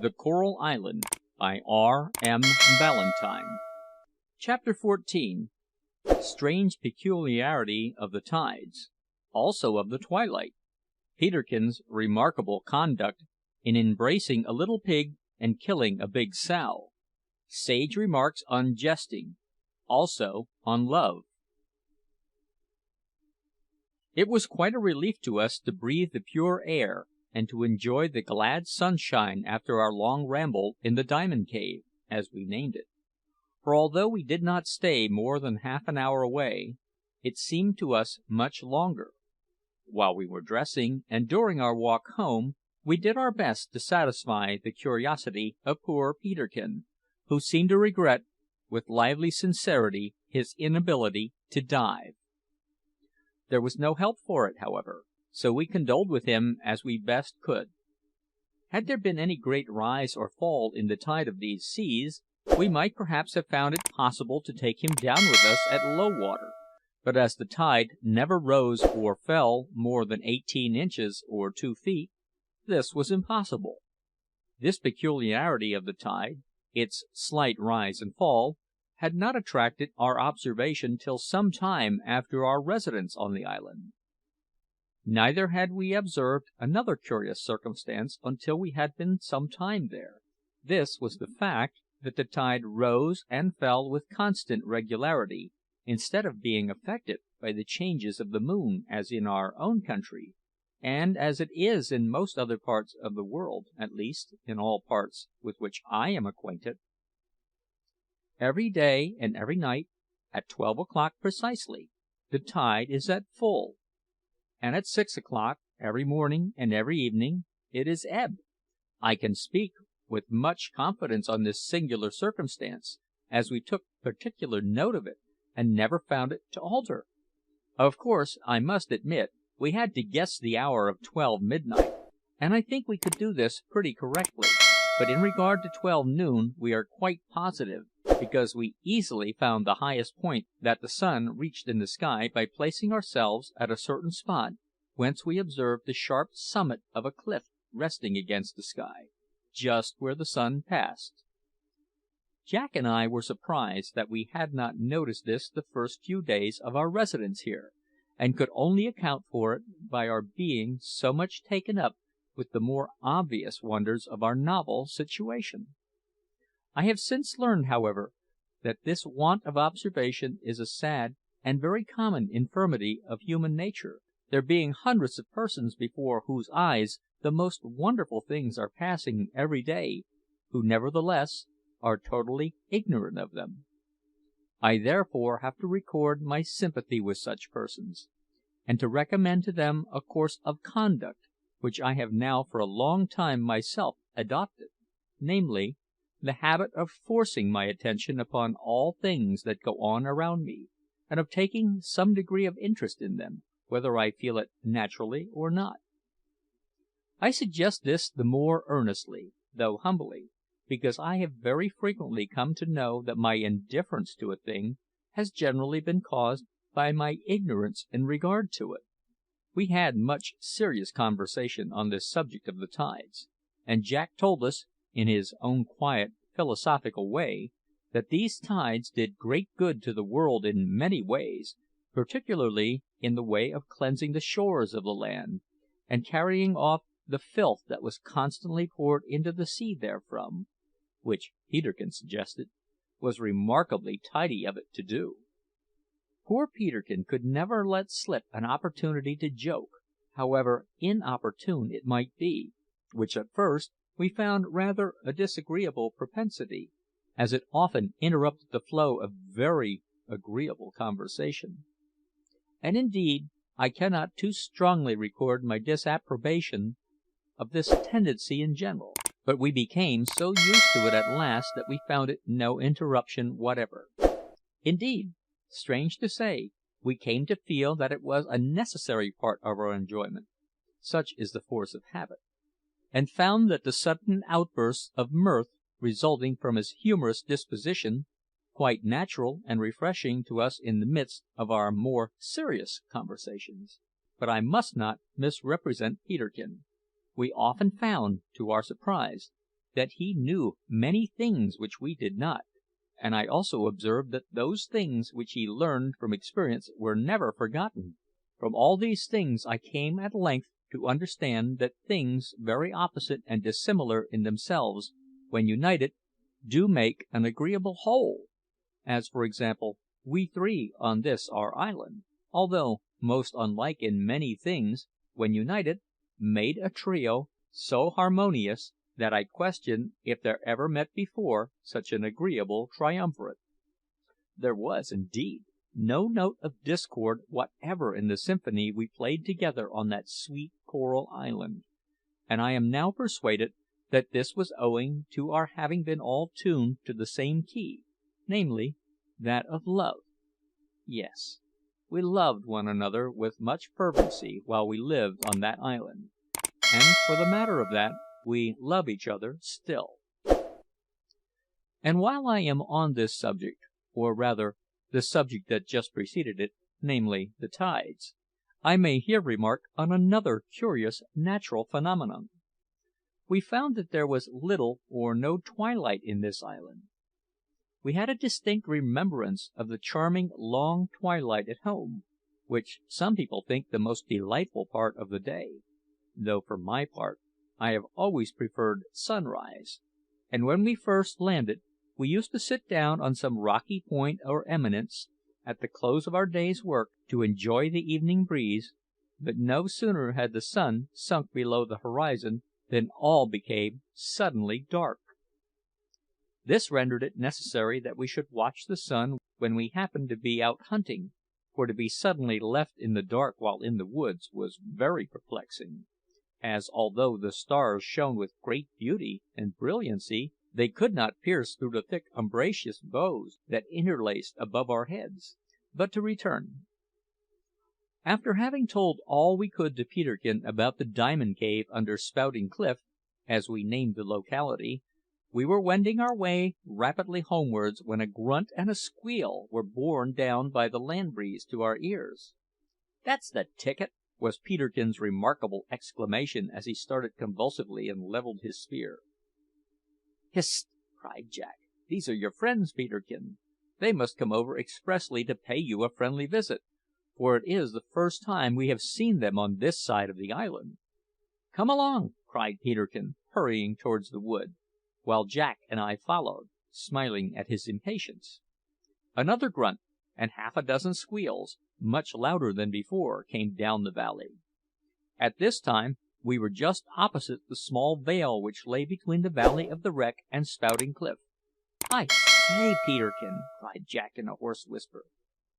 The Coral Island by R.M. Ballantyne. Chapter 14. Strange Peculiarity of the Tides, also of the Twilight. Peterkin's remarkable conduct in embracing a little pig and killing a big sow. Sage remarks on jesting, also on love. It was quite a relief to us to breathe the pure air and to enjoy the glad sunshine after our long ramble in the Diamond Cave, as we named it; for although we did not stay more than half an hour away, it seemed to us much longer. While we were dressing, and during our walk home, we did our best to satisfy the curiosity of poor Peterkin, who seemed to regret, with lively sincerity, his inability to dive. There was no help for it, however, so we condoled with him as we best could. Had there been any great rise or fall in the tide of these seas, we might perhaps have found it possible to take him down with us at low water; but as the tide never rose or fell more than 18 inches or 2 feet, this was impossible. This peculiarity of the tide, its slight rise and fall, had not attracted our observation till some time after our residence on the island. Neither had we observed another curious circumstance until we had been some time there. This was the fact that the tide rose and fell with constant regularity, instead of being affected by the changes of the moon as in our own country, and as it is in most other parts of the world, at least in all parts with which I am acquainted. Every day and every night, at 12 o'clock precisely, the tide is at full, and at 6 o'clock every morning and every evening it is ebb. I can speak with much confidence on this singular circumstance, as we took particular note of it, and never found it to alter. Of course, I must admit, we had to guess the hour of 12 midnight, and I think we could do this pretty correctly; but in regard to 12 noon we are quite positive, because we easily found the highest point that the sun reached in the sky by placing ourselves at a certain spot, whence we observed the sharp summit of a cliff resting against the sky, just where the sun passed. Jack and I were surprised that we had not noticed this the first few days of our residence here, and could only account for it by our being so much taken up with the more obvious wonders of our novel situation. I have since learned, however, that this want of observation is a sad and very common infirmity of human nature, there being hundreds of persons before whose eyes the most wonderful things are passing every day, who nevertheless are totally ignorant of them. I therefore have to record my sympathy with such persons, and to recommend to them a course of conduct which I have now for a long time myself adopted, namely, the habit of forcing my attention upon all things that go on around me, and of taking some degree of interest in them, whether I feel it naturally or not. I suggest this the more earnestly, though humbly, because I have very frequently come to know that my indifference to a thing has generally been caused by my ignorance in regard to it. We had much serious conversation on this subject of the tides, and Jack told us, in his own quiet, philosophical way, that these tides did great good to the world in many ways, particularly in the way of cleansing the shores of the land, and carrying off the filth that was constantly poured into the sea therefrom, which, Peterkin suggested, was remarkably tidy of it to do. Poor Peterkin could never let slip an opportunity to joke, however inopportune it might be, which at first we found rather a disagreeable propensity, as it often interrupted the flow of very agreeable conversation. And indeed, I cannot too strongly record my disapprobation of this tendency in general, but we became so used to it at last that we found it no interruption whatever. Indeed, strange to say, we came to feel that it was a necessary part of our enjoyment, such is the force of habit, and found that the sudden outbursts of mirth resulting from his humorous disposition quite natural and refreshing to us in the midst of our more serious conversations. But I must not misrepresent Peterkin. We often found, to our surprise, that he knew many things which we did not, and I also observed that those things which he learned from experience were never forgotten. From all these things I came at length to understand that things very opposite and dissimilar in themselves, when united, do make an agreeable whole; as, for example, we three on this our island, although most unlike in many things, when united, made a trio so harmonious that I question if there ever met before such an agreeable triumvirate. There was, indeed, no note of discord whatever in the symphony we played together on that sweet coral island; and I am now persuaded that this was owing to our having been all tuned to the same key, namely, that of love. Yes, we loved one another with much fervency while we lived on that island, and for the matter of that, we love each other still. And while I am on this subject, or rather the subject that just preceded it, namely the tides, I may here remark on another curious natural phenomenon. We found that there was little or no twilight in this island. We had a distinct remembrance of the charming long twilight at home, which some people think the most delightful part of the day, though for my part I have always preferred sunrise; and when we first landed we used to sit down on some rocky point or eminence, at the close of our day's work, to enjoy the evening breeze; but no sooner had the sun sunk below the horizon than all became suddenly dark. This rendered it necessary that we should watch the sun when we happened to be out hunting, for to be suddenly left in the dark while in the woods was very perplexing, as, although the stars shone with great beauty and brilliancy, they could not pierce through the thick umbrageous boughs that interlaced above our heads. But to return. After having told all we could to Peterkin about the diamond cave under Spouting Cliff, as we named the locality, we were wending our way rapidly homewards when a grunt and a squeal were borne down by the land breeze to our ears. "That's the ticket!" was Peterkin's remarkable exclamation as he started convulsively and levelled his spear. "Hist!" cried Jack. "These are your friends, Peterkin. They must come over expressly to pay you a friendly visit, for it is the first time we have seen them on this side of the island." "Come along!" cried Peterkin, hurrying towards the wood, while Jack and I followed, smiling at his impatience. Another grunt and half a dozen squeals, much louder than before, came down the valley. At this time we were just opposite the small vale which lay between the Valley of the Wreck and Spouting Cliff. "I say, Peterkin!" cried Jack in a hoarse whisper.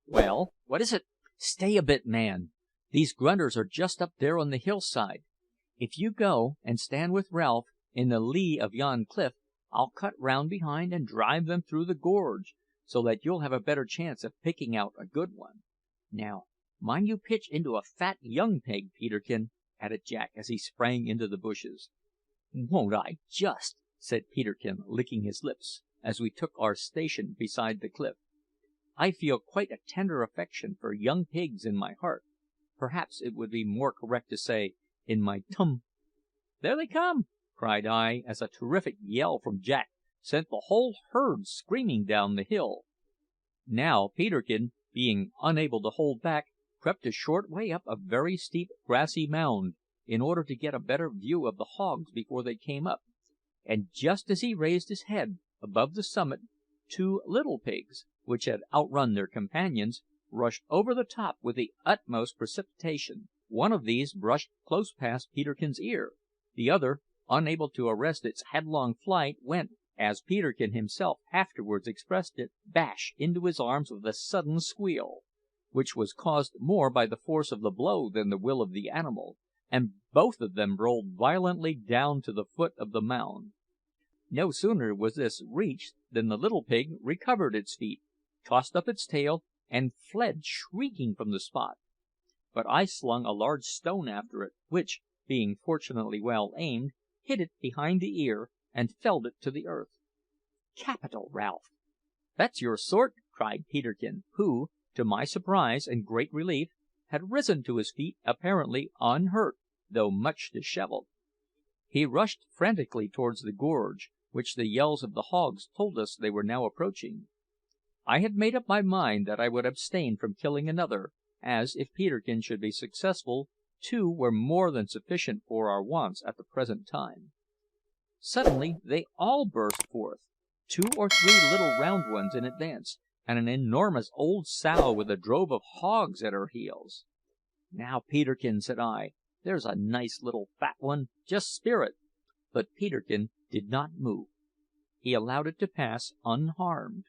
"Well, what is it?" "Stay a bit, man. These grunters are just up there on the hillside. If you go and stand with Ralph in the lee of yon cliff, I'll cut round behind and drive them through the gorge, so that you'll have a better chance of picking out a good one. Now, mind you pitch into a fat young pig, Peterkin," added Jack as he sprang into the bushes. "Won't I, just!" said Peterkin, licking his lips, as we took our station beside the cliff. "I feel quite a tender affection for young pigs in my heart; perhaps it would be more correct to say in my tum." "There they come!" cried I, as a terrific yell from Jack sent the whole herd screaming down the hill. Now Peterkin, being unable to hold back, crept a short way up a very steep grassy mound, in order to get a better view of the hogs before they came up; and just as he raised his head above the summit, two little pigs, which had outrun their companions, rushed over the top with the utmost precipitation. One of these brushed close past Peterkin's ear; the other, unable to arrest its headlong flight, went, as Peterkin himself afterwards expressed it, bash into his arms with a sudden squeal, which was caused more by the force of the blow than the will of the animal, and both of them rolled violently down to the foot of the mound. No sooner was this reached than the little pig recovered its feet, tossed up its tail, and fled shrieking from the spot. But I slung a large stone after it, which, being fortunately well aimed, hit it behind the ear and felled it to the earth. "Capital, Ralph! That's your sort!" cried Peterkin, who, to my surprise and great relief, had risen to his feet apparently unhurt, though much dishevelled. He rushed frantically towards the gorge, which the yells of the hogs told us they were now approaching. I had made up my mind that I would abstain from killing another, as, if Peterkin should be successful, 2 were more than sufficient for our wants at the present time. Suddenly they all burst forth, 2 or 3 little round ones in advance, and an enormous old sow with a drove of hogs at her heels. "Now, Peterkin," said I, "there's a nice little fat one; just spear it." But Peterkin did not move. He allowed it to pass unharmed.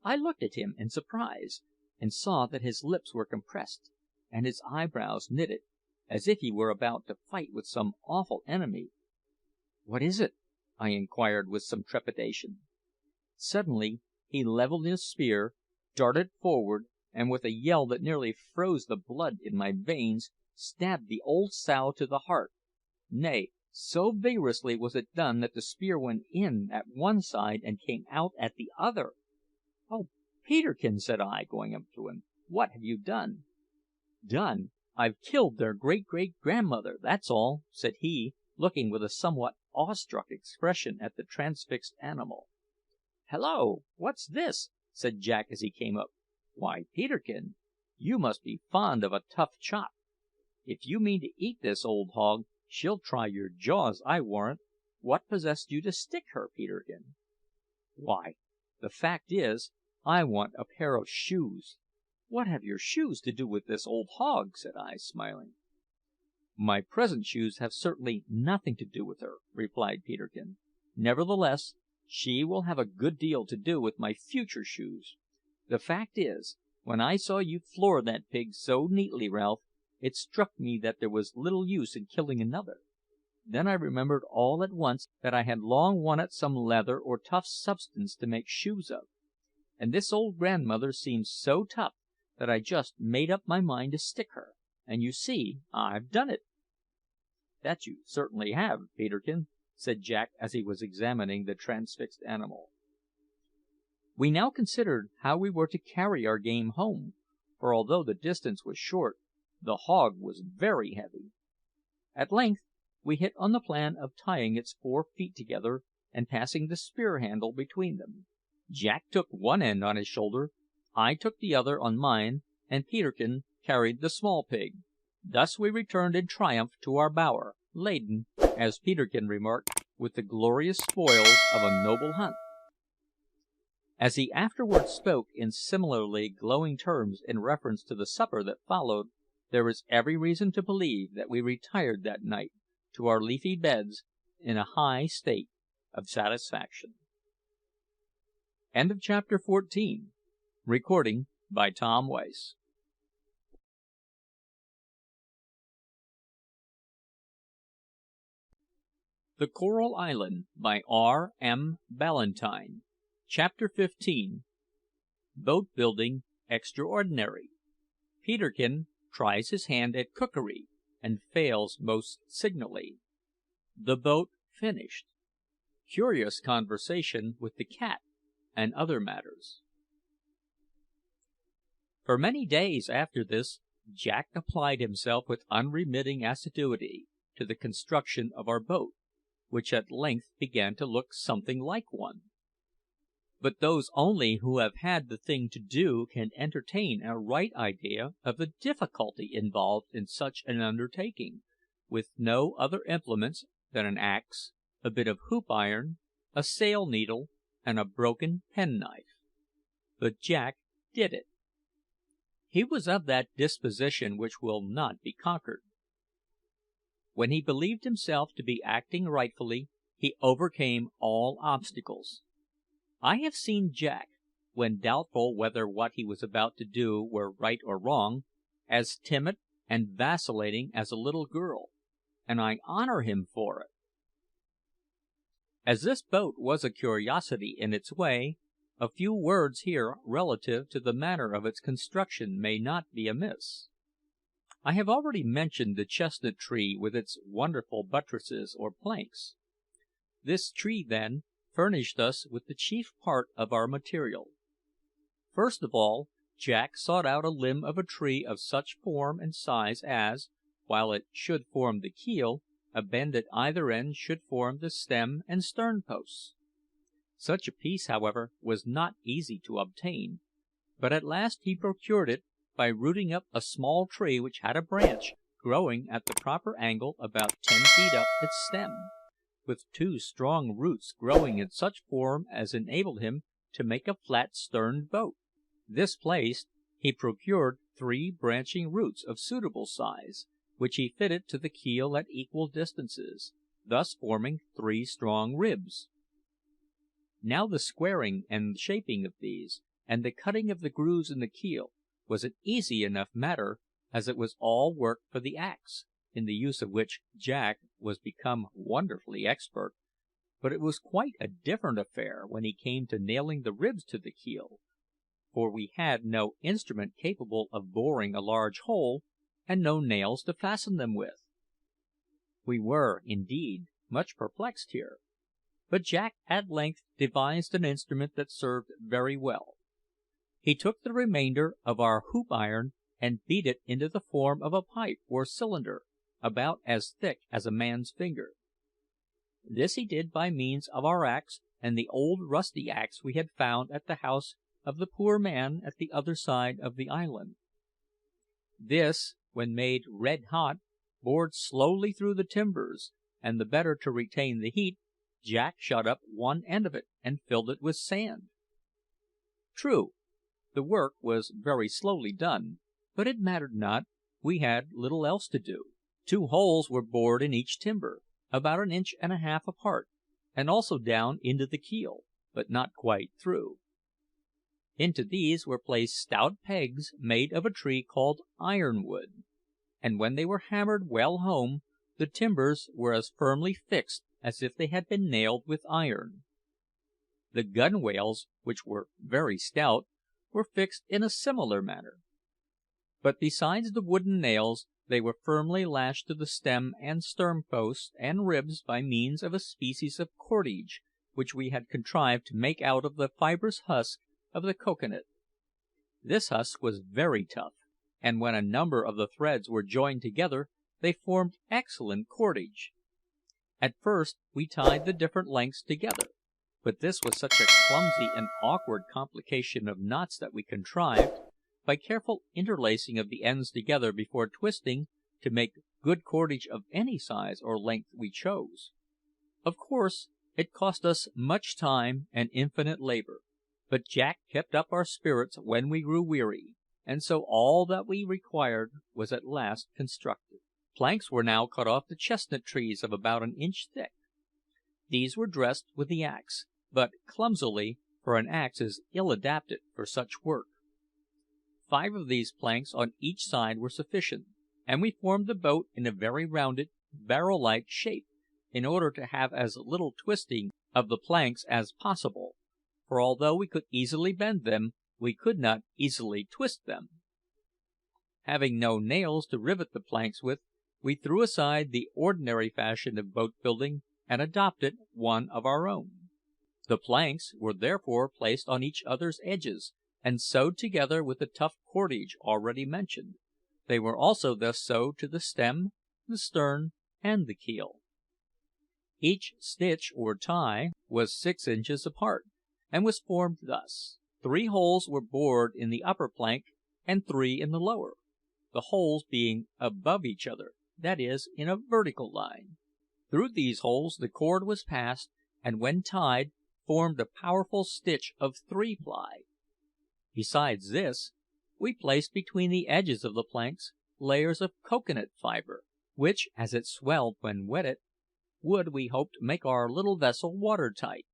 I looked at him in surprise, and saw that his lips were compressed and his eyebrows knitted, as if he were about to fight with some awful enemy. "What is it?" I inquired with some trepidation. Suddenly he levelled his spear, darted forward, and with a yell that nearly froze the blood in my veins, stabbed the old sow to the heart. Nay, so vigorously was it done that the spear went in at one side and came out at the other. "Oh, Peterkin!" said I, going up to him, "what have you done?" "Done! I've killed their great great grandmother, that's all," said he, looking with a somewhat awestruck expression at the transfixed animal. "Hallo! what's this?" said Jack as he came up. "Why, Peterkin, you must be fond of a tough chop. If you mean to eat this old hog, she'll try your jaws, I warrant. What possessed you to stick her, Peterkin?" "Why, the fact is, I want a pair of shoes." "What have your shoes to do with this old hog?" said I, smiling. "My present shoes have certainly nothing to do with her," replied Peterkin. "Nevertheless, she will have a good deal to do with my future shoes. The fact is, when I saw you floor that pig so neatly, Ralph, it struck me that there was little use in killing another. Then I remembered all at once that I had long wanted some leather or tough substance to make shoes of; and this old grandmother seems so tough that I just made up my mind to stick her, and you see I've done it." "That you certainly have, Peterkin," said Jack as he was examining the transfixed animal. We now considered how we were to carry our game home, for although the distance was short, the hog was very heavy. At length we hit on the plan of tying its 4 feet together and passing the spear handle between them. Jack took one end on his shoulder, I took the other on mine, and Peterkin carried the small pig. Thus we returned in triumph to our bower, laden, as Peterkin remarked, with the glorious spoils of a noble hunt. As he afterwards spoke in similarly glowing terms in reference to the supper that followed, there is every reason to believe that we retired that night to our leafy beds in a high state of satisfaction. Chapter 14. Recording by Tom Weiss. The Coral Island by R. M. Ballantyne. Chapter 15. Boat Building Extraordinary. Peterkin tries his hand at cookery, and fails most signally. The boat finished. Curious conversation with the cat, and other matters. For many days after this, Jack applied himself with unremitting assiduity to the construction of our boat, which at length began to look something like one. But those only who have had the thing to do can entertain a right idea of the difficulty involved in such an undertaking, with no other implements than an axe, a bit of hoop iron, a sail needle, and a broken penknife. But Jack did it. He was of that disposition which will not be conquered. When he believed himself to be acting rightfully, he overcame all obstacles. I have seen Jack, when doubtful whether what he was about to do were right or wrong, as timid and vacillating as a little girl, and I honour him for it. As this boat was a curiosity in its way, a few words here relative to the manner of its construction may not be amiss. I have already mentioned the chestnut tree with its wonderful buttresses or planks. This tree, then, furnished us with the chief part of our material. First of all, Jack sought out a limb of a tree of such form and size as, while it should form the keel, A bend at either end should form the stem and stern posts. Such a piece, however, was not easy to obtain, but at last he procured it by rooting up a small tree which had a branch growing at the proper angle about 10 feet up its stem, with two strong roots growing in such form as enabled him to make a flat sterned boat. This placed, he procured 3 branching roots of suitable size, which he fitted to the keel at equal distances, thus forming 3 strong ribs. Now the squaring and shaping of these, and the cutting of the grooves in the keel, was an easy enough matter, as it was all work for the axe, in the use of which Jack was become wonderfully expert; but it was quite a different affair when he came to nailing the ribs to the keel, for we had no instrument capable of boring a large hole, and no nails to fasten them with. We were, indeed, much perplexed here, but Jack at length devised an instrument that served very well. He took the remainder of our hoop iron and beat it into the form of a pipe or cylinder, about as thick as a man's finger. This he did by means of our axe and the old rusty axe we had found at the house of the poor man at the other side of the island. This, when made red hot, bored slowly through the timbers, and the better to retain the heat, Jack shut up one end of it and filled it with sand. True, the work was very slowly done, but it mattered not; we had little else to do. 2 holes were bored in each timber, about 1.5 inches apart, and also down into the keel, but not quite through. Into these were placed stout pegs made of a tree called ironwood, and when they were hammered well home, the timbers were as firmly fixed as if they had been nailed with iron. The gunwales, which were very stout, were fixed in a similar manner. But besides the wooden nails, they were firmly lashed to the stem and stern posts and ribs by means of a species of cordage which we had contrived to make out of the fibrous husk of the cocoa nut. This husk was very tough, and when a number of the threads were joined together, they formed excellent cordage. At first we tied the different lengths together, but this was such a clumsy and awkward complication of knots that we contrived, by careful interlacing of the ends together before twisting, to make good cordage of any size or length we chose. Of course, it cost us much time and infinite labour, but Jack kept up our spirits when we grew weary, and so all that we required was at last constructed. Planks were now cut off the chestnut trees of about 1 inch thick. These were dressed with the axe, but clumsily, for an axe is ill adapted for such work. 5 of these planks on each side were sufficient, and we formed the boat in a very rounded, barrel-like shape, in order to have as little twisting of the planks as possible, for although we could easily bend them, we could not easily twist them. Having no nails to rivet the planks with, we threw aside the ordinary fashion of boat building and adopted one of our own. The planks were therefore placed on each other's edges, and sewed together with the tough cordage already mentioned. They were also thus sewed to the stem, the stern, and the keel. Each stitch or tie was 6 inches apart, and was formed thus: 3 holes were bored in the upper plank and 3 in the lower, the holes being above each other, that is, in a vertical line. Through these holes the cord was passed, and when tied, formed a powerful stitch of 3 ply. Besides this, we placed between the edges of the planks layers of cocoa nut fibre, which, as it swelled when wetted, would, we hoped, make our little vessel watertight.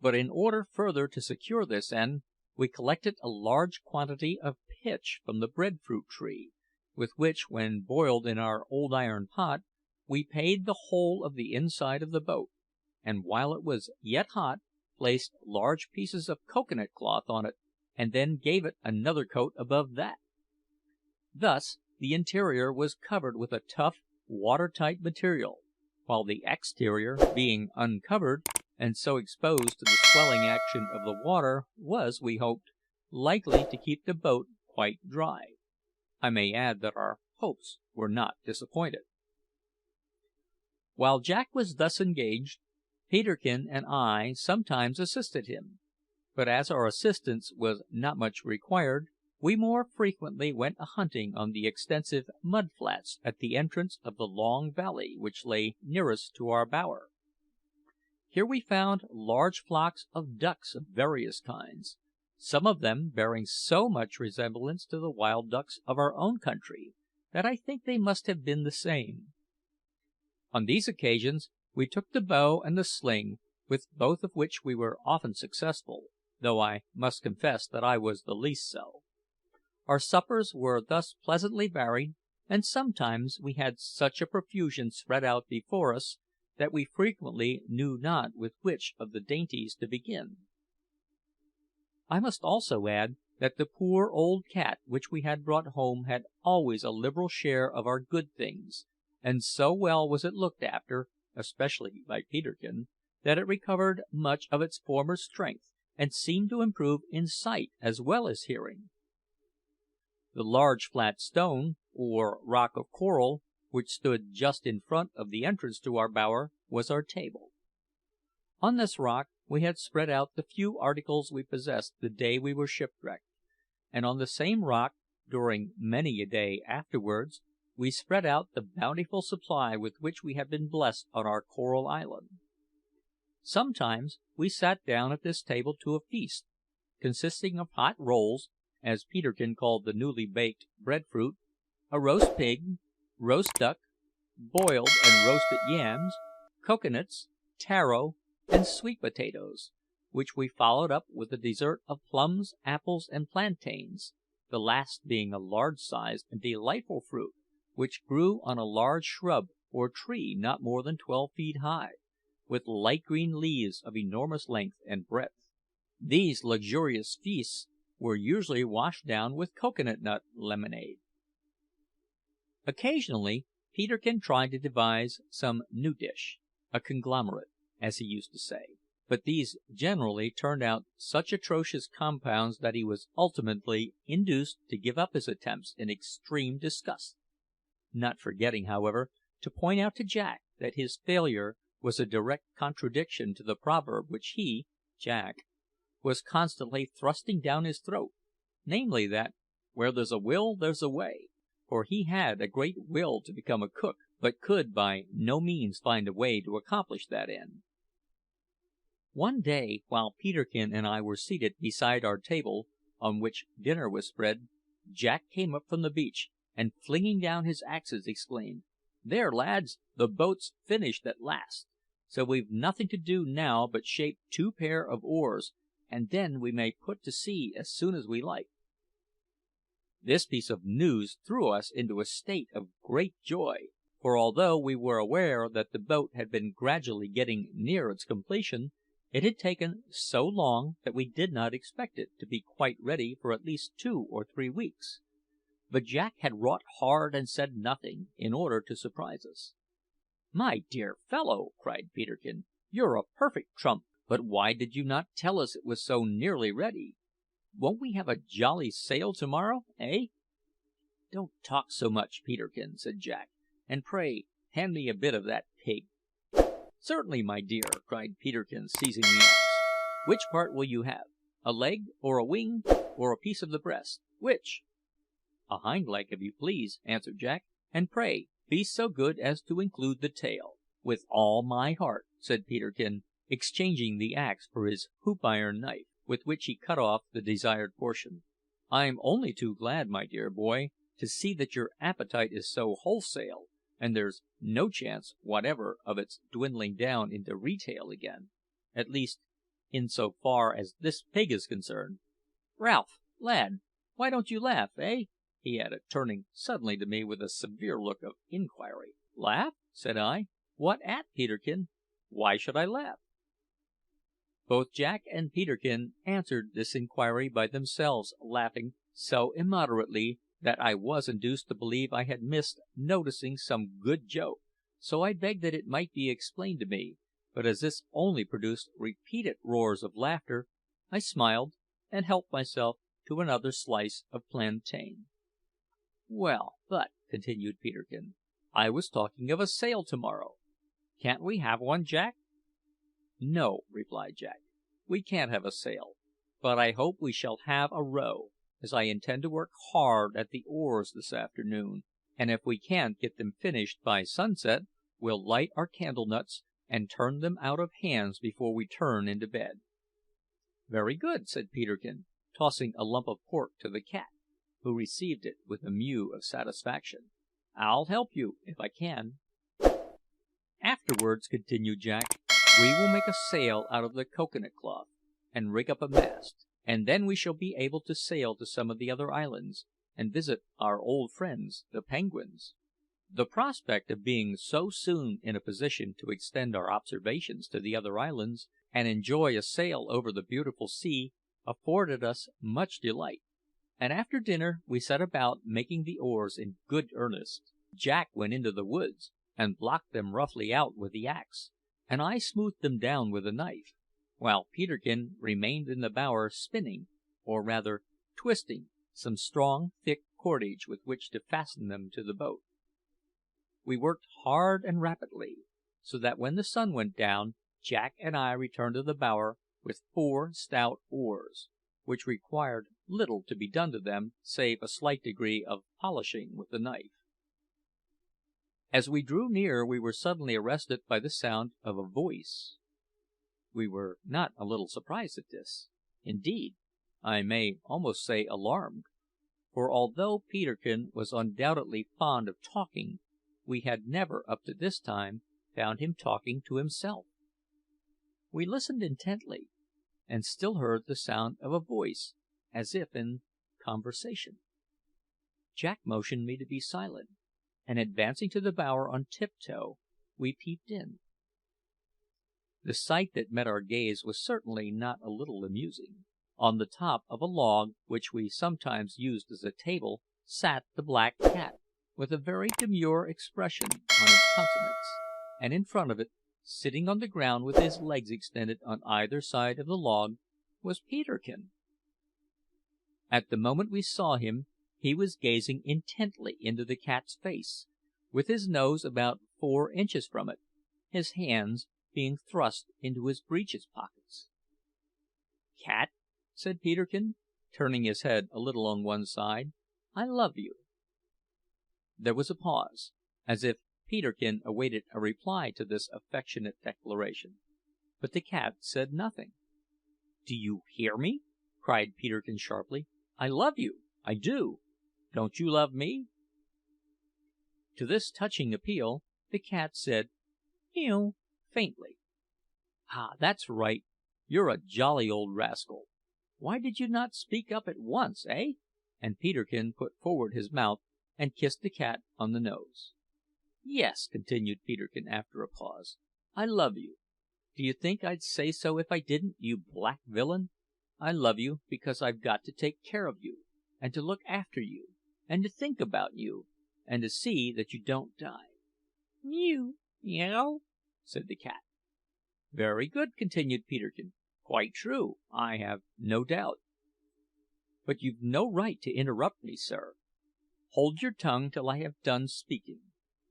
But in order further to secure this end, we collected a large quantity of pitch from the breadfruit tree, with which, when boiled in our old iron pot, we paid the whole of the inside of the boat, and while it was yet hot, placed large pieces of cocoa nut cloth on it, and then gave it another coat above that. Thus the interior was covered with a tough, watertight material, while the exterior, being uncovered, and so exposed to the swelling action of the water, was, we hoped, likely to keep the boat quite dry. I may add that our hopes were not disappointed. While Jack was thus engaged, Peterkin and I sometimes assisted him; but as our assistance was not much required, we more frequently went a hunting on the extensive mud flats at the entrance of the long valley which lay nearest to our bower. Here we found large flocks of ducks of various kinds, some of them bearing so much resemblance to the wild ducks of our own country that I think they must have been the same. On these occasions we took the bow and the sling, with both of which we were often successful, though I must confess that I was the least so. Our suppers were thus pleasantly varied, and sometimes we had such a profusion spread out before us that we frequently knew not with which of the dainties to begin. I must also add that the poor old cat which we had brought home had always a liberal share of our good things, and so well was it looked after, especially by Peterkin, that it recovered much of its former strength, and seemed to improve in sight as well as hearing. The large flat stone, or rock of coral, which stood just in front of the entrance to our bower, was our table. On this rock we had spread out the few articles we possessed the day we were shipwrecked, and on the same rock, during many a day afterwards, we spread out the bountiful supply with which we had been blessed on our coral island. Sometimes we sat down at this table to a feast, consisting of hot rolls, as Peterkin called the newly baked breadfruit, a roast pig, roast duck, boiled and roasted yams, cocoa nuts, taro, and sweet potatoes, which we followed up with a dessert of plums, apples, and plantains, the last being a large-sized and delightful fruit, which grew on a large shrub or tree not more than 12 feet high, with light green leaves of enormous length and breadth. These luxurious feasts were usually washed down with cocoa nut lemonade. Occasionally Peterkin tried to devise some new dish, a conglomerate, as he used to say; but these generally turned out such atrocious compounds that he was ultimately induced to give up his attempts in extreme disgust, not forgetting, however, to point out to Jack that his failure was a direct contradiction to the proverb which he, Jack, was constantly thrusting down his throat, namely, that "where there's a will there's a way," for he had a great will to become a cook, but could by no means find a way to accomplish that end. One day, while Peterkin and I were seated beside our table, on which dinner was spread, Jack came up from the beach, and flinging down his axes, exclaimed, "There, lads, the boat's finished at last; so we've nothing to do now but shape 2 pair of oars, and then we may put to sea as soon as we like." This piece of news threw us into a state of great joy, for although we were aware that the boat had been gradually getting near its completion, it had taken so long that we did not expect it to be quite ready for at least 2 or 3 weeks. But Jack had wrought hard and said nothing, in order to surprise us. "My dear fellow," cried Peterkin, "you're a perfect trump! But why did you not tell us it was so nearly ready? Won't we have a jolly sail to morrow, eh?" "Don't talk so much, Peterkin," said Jack, "and pray hand me a bit of that pig." "Certainly, my dear," cried Peterkin, seizing the axe. "Which part will you have? A leg, or a wing, or a piece of the breast? Which?" "A hind leg, if you please," answered Jack; "and pray be so good as to include the tail." "With all my heart," said Peterkin, exchanging the axe for his hoop iron knife, with which he cut off the desired portion. "I'm only too glad, my dear boy, to see that your appetite is so wholesale, and there's no chance whatever of its dwindling down into retail again, at least in so far as this pig is concerned. Ralph, lad, why don't you laugh, eh?" he added, turning suddenly to me with a severe look of inquiry. "Laugh?" said I. "What at, Peterkin? Why should I laugh?" Both Jack and Peterkin answered this inquiry by themselves laughing so immoderately that I was induced to believe I had missed noticing some good joke; so I begged that it might be explained to me; but as this only produced repeated roars of laughter, I smiled and helped myself to another slice of plantain. "Well, but," continued Peterkin, "I was talking of a sail to morrow. Can't we have one, Jack?" "No," replied Jack, "we can't have a sail; but I hope we shall have a row, as I intend to work hard at the oars this afternoon, and if we can't get them finished by sunset, we'll light our candle nuts and turn them out of hands before we turn into bed." "Very good," said Peterkin, tossing a lump of pork to the cat, who received it with a mew of satisfaction. "I'll help you if I can." "Afterwards," continued Jack, "we will make a sail out of the cocoa nut cloth, and rig up a mast, and then we shall be able to sail to some of the other islands, and visit our old friends the penguins." The prospect of being so soon in a position to extend our observations to the other islands, and enjoy a sail over the beautiful sea, afforded us much delight; and after dinner we set about making the oars in good earnest. Jack went into the woods and blocked them roughly out with the axe, and I smoothed them down with a knife, while Peterkin remained in the bower spinning, or rather twisting, some strong, thick cordage with which to fasten them to the boat. We worked hard and rapidly, so that when the sun went down, Jack and I returned to the bower with 4 stout oars, which required little to be done to them save a slight degree of polishing with the knife. As we drew near we were suddenly arrested by the sound of a voice. We were not a little surprised at this; indeed, I may almost say alarmed, for although Peterkin was undoubtedly fond of talking, we had never up to this time found him talking to himself. We listened intently, and still heard the sound of a voice, as if in conversation. Jack motioned me to be silent, and advancing to the bower on tiptoe, we peeped in. The sight that met our gaze was certainly not a little amusing. On the top of a log, which we sometimes used as a table, sat the black cat, with a very demure expression on its countenance, and in front of it, sitting on the ground with his legs extended on either side of the log, was Peterkin. At the moment we saw him, he was gazing intently into the cat's face, with his nose about 4 inches from it, his hands being thrust into his breeches pockets. "Cat," said Peterkin, turning his head a little on one side, "I love you." There was a pause, as if Peterkin awaited a reply to this affectionate declaration, but the cat said nothing. "Do you hear me?" cried Peterkin sharply. "I love you, I do. Don't you love me?" To this touching appeal the cat said "Mew" faintly. "Ah, that's right! You're a jolly old rascal. Why did you not speak up at once, eh?" And Peterkin put forward his mouth and kissed the cat on the nose. "Yes," continued Peterkin after a pause, "I love you. Do you think I'd say so if I didn't, you black villain? I love you because I've got to take care of you, and to look after you, and to think about you, and to see that you don't die." "Mew, meow," said the cat. "Very good," continued Peterkin. "Quite true, I have no doubt. But you've no right to interrupt me, sir. Hold your tongue till I have done speaking.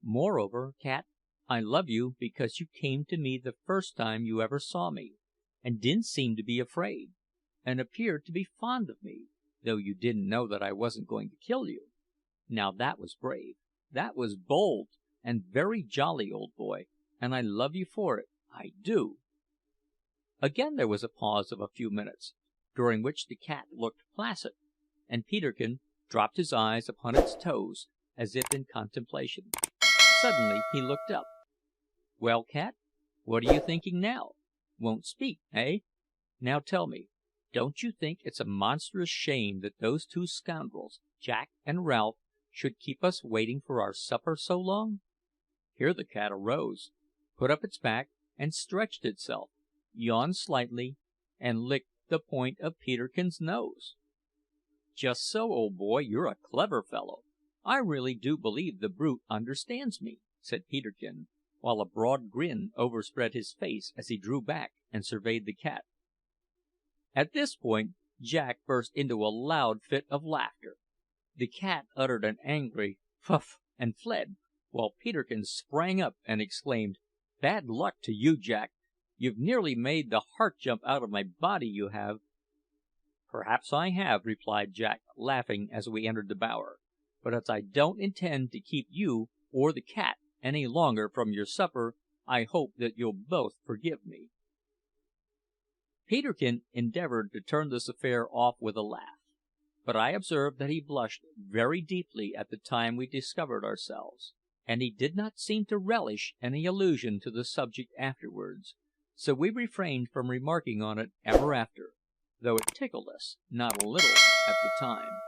Moreover, cat, I love you because you came to me the first time you ever saw me, and didn't seem to be afraid, and appeared to be fond of me, though you didn't know that I wasn't going to kill you. Now that was brave, that was bold, and very jolly, old boy, and I love you for it, I do." Again there was a pause of a few minutes, during which the cat looked placid, and Peterkin dropped his eyes upon its toes, as if in contemplation. Suddenly he looked up. "Well, cat, what are you thinking now? Won't speak, eh? Now tell me, don't you think it's a monstrous shame that those 2 scoundrels, Jack and Ralph, should keep us waiting for our supper so long?" Here the cat arose, put up its back and stretched itself, yawned slightly, and licked the point of Peterkin's nose. "Just so, old boy, you're a clever fellow. I really do believe the brute understands me," said Peterkin, while a broad grin overspread his face as he drew back and surveyed the cat. At this point Jack burst into a loud fit of laughter. The cat uttered an angry "fuff" and fled, while Peterkin sprang up and exclaimed, "Bad luck to you, Jack! You've nearly made the heart jump out of my body, you have." "Perhaps I have," replied Jack, laughing as we entered the bower; "but as I don't intend to keep you or the cat any longer from your supper, I hope that you'll both forgive me." Peterkin endeavoured to turn this affair off with a laugh; but I observed that he blushed very deeply at the time we discovered ourselves, and he did not seem to relish any allusion to the subject afterwards, so we refrained from remarking on it ever after, though it tickled us not a little at the time.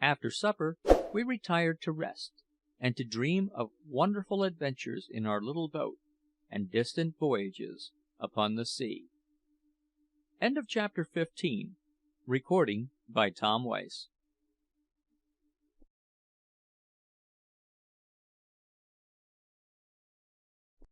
After supper we retired to rest, and to dream of wonderful adventures in our little boat, and distant voyages upon the sea. Chapter 15. Recording by Tom Weiss.